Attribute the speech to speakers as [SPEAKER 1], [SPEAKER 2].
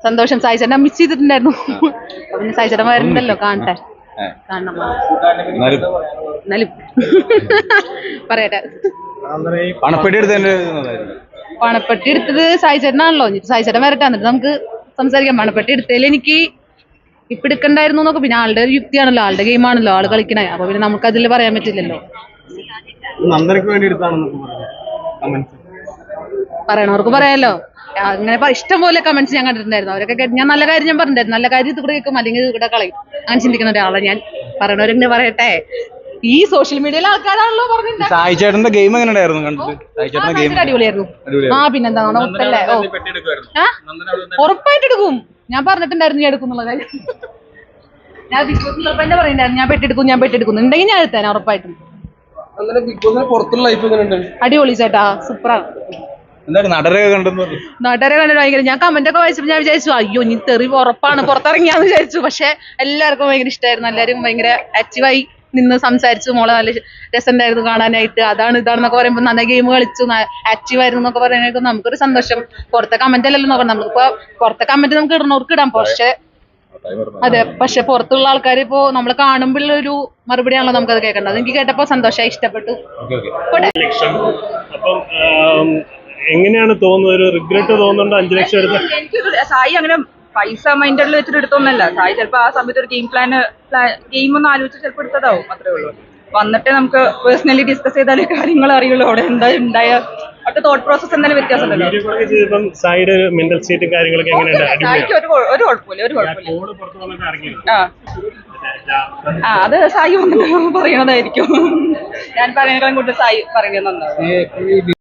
[SPEAKER 1] സന്തോഷം. സായിച്ചേട്ടൻ മിസ് ചെയ്തിട്ടുണ്ടായിരുന്നു. പിന്നെ സായിച്ചേട്ടൻ വരുന്നുണ്ടല്ലോ, കാണട്ടെ, കാണണം. എന്നാലും പറയട്ടെ. പണപ്പെട്ടി എടുത്തത് സായിച്ചേട്ടനാണല്ലോ. സായിച്ചേട്ടൻ വരട്ടെ, എന്നിട്ട് നമുക്ക് സംസാരിക്കാം. പണപ്പെട്ടി എടുത്തതിൽ എനിക്ക് ഇപ്പൊ എടുക്കണ്ടായിരുന്നു എന്നൊക്കെ, പിന്നെ ആളുടെ ഒരു യുക്തിയാണല്ലോ, ആളുടെ ഗെയിമാണല്ലോ, ആള് കളിക്കണേ. അപ്പൊ പിന്നെ നമുക്ക് അതിൽ പറയാൻ പറ്റില്ലല്ലോ. പറയണവർക്ക് പറയാലോ. അങ്ങനെ ഇഷ്ടം പോലെ കമന്റ്സ് ഞാൻ കണ്ടിട്ടുണ്ടായിരുന്നു. അവരൊക്കെ ഞാൻ നല്ല കാര്യം ഞാൻ പറഞ്ഞിട്ടുണ്ടായിരുന്നു. നല്ല കാര്യം ഇത് കൂടെ കേൾക്കും, അല്ലെങ്കിൽ ഇത് കൂടെ കളയും. അങ്ങനെ ചിന്തിക്കുന്ന ഒരാളെ ഞാൻ. പറയണവരെങ്ങനെ പറയട്ടെ. ഈ സോഷ്യൽ മീഡിയയിലെ ആൾക്കാരാണല്ലോ പറഞ്ഞിട്ടുണ്ട്.
[SPEAKER 2] സായിച്ചേട്ടന്റെ ഗെയിം എങ്ങനെ ഉണ്ടായിരുന്നു?
[SPEAKER 1] അടിപൊളിയായിരുന്നു. പിന്നെന്താ ഒത്തല്ലേ. ഉറപ്പായിട്ട് എടുക്കും. ഞാൻ പറഞ്ഞിട്ടുണ്ടായിരുന്നു ഞാൻ എടുക്കും എന്നുള്ള കാര്യം. ഞാൻ ബിഗ് ബോസ് തന്നെ പറയുന്നുണ്ടായിരുന്നു ഞാൻ പെട്ടെടുക്കും ഉണ്ടെങ്കിൽ ഞാൻ എടുത്തേനെ ഉറപ്പായിട്ടും. അടിപൊളി ചേട്ടാ, സൂപ്പറാണ്.
[SPEAKER 2] നടരെ കണ്ടിട്ട്
[SPEAKER 1] ഭയങ്കര, ഞാൻ കമന്റ് ഒക്കെ വായിച്ചപ്പോൾ ഞാൻ വിചാരിച്ചു അയ്യോ ഇനി തെറി ഉറപ്പാണ് പുറത്തിറങ്ങിയാന്ന് വിചാരിച്ചു. പക്ഷെ എല്ലാവർക്കും ഭയങ്കര ഇഷ്ടമായിരുന്നു. എല്ലാവരും ഭയങ്കര ആക്റ്റീവായി നിന്ന് സംസാരിച്ചു. മോളെ നല്ല രസമുണ്ടായിരുന്നു കാണാനായിട്ട്, അതാണ് ഇതാണെന്നൊക്കെ പറയുമ്പോൾ നന്നായി ഗെയിം കളിച്ചു, ആക്റ്റീവായിരുന്നു എന്നൊക്കെ പറയാനായിട്ട് നമുക്കൊരു സന്തോഷം. പുറത്തെ കമന്റ് അല്ലല്ലോ നോക്കണം, നമുക്കിപ്പോ പുറത്തെ കമന്റ് നമുക്ക് ഇടുന്നവർക്ക് ഇടാം. പക്ഷെ അതെ, പക്ഷെ പുറത്തുള്ള ആൾക്കാർ ഇപ്പോ നമ്മൾ കാണുമ്പോൾ ഒരു മറുപടിയാണല്ലോ നമുക്കത് കേൾക്കേണ്ടത്. എനിക്ക് കേട്ടപ്പോ സന്തോഷമായി, ഇഷ്ടപ്പെട്ടു.
[SPEAKER 3] എങ്ങനെയാണ് തോന്നുന്നത്? ഒരു റിഗ്രറ്റ് തോന്നുന്നുണ്ടോ 5 ലക്ഷം എടുത്ത്?
[SPEAKER 4] എനിക്കൊരു സായി അങ്ങനെ പൈസ മൈൻഡിൽ വെച്ചിട്ട് എടുത്തൊന്നല്ല. സായി ചിലപ്പോൾ ആ സമയത്ത് ഒരു ഗെയിം ഒന്ന് ആലോചിച്ച് ചിലപ്പോൾ എടുത്തതാവും, അത്രേ ഉള്ളൂ. വന്നിട്ട് നമുക്ക് പേഴ്സണലി ഡിസ്കസ് ചെയ്താലേ കാര്യങ്ങൾ അറിയുള്ളൂ. അവിടെ എന്താ ഉണ്ടായ അവരുടെ തോട്ട് പ്രോസസ് എന്തായാലും വ്യത്യാസം ഉണ്ടല്ലോ.
[SPEAKER 3] സായിയുടെ മെന്റൽ സ്റ്റേറ്റും കാര്യങ്ങളൊക്കെ എങ്ങനെയുണ്ട്?
[SPEAKER 4] സായിക്ക് ഒരു കുഴപ്പമില്ല. അത് സായി വന്നിട്ട് പറയണതായിരിക്കും. ഞാൻ പറയുന്നതിനേക്കാളും കൂടുതൽ സായി പറയുന്നത് നന്നാവും.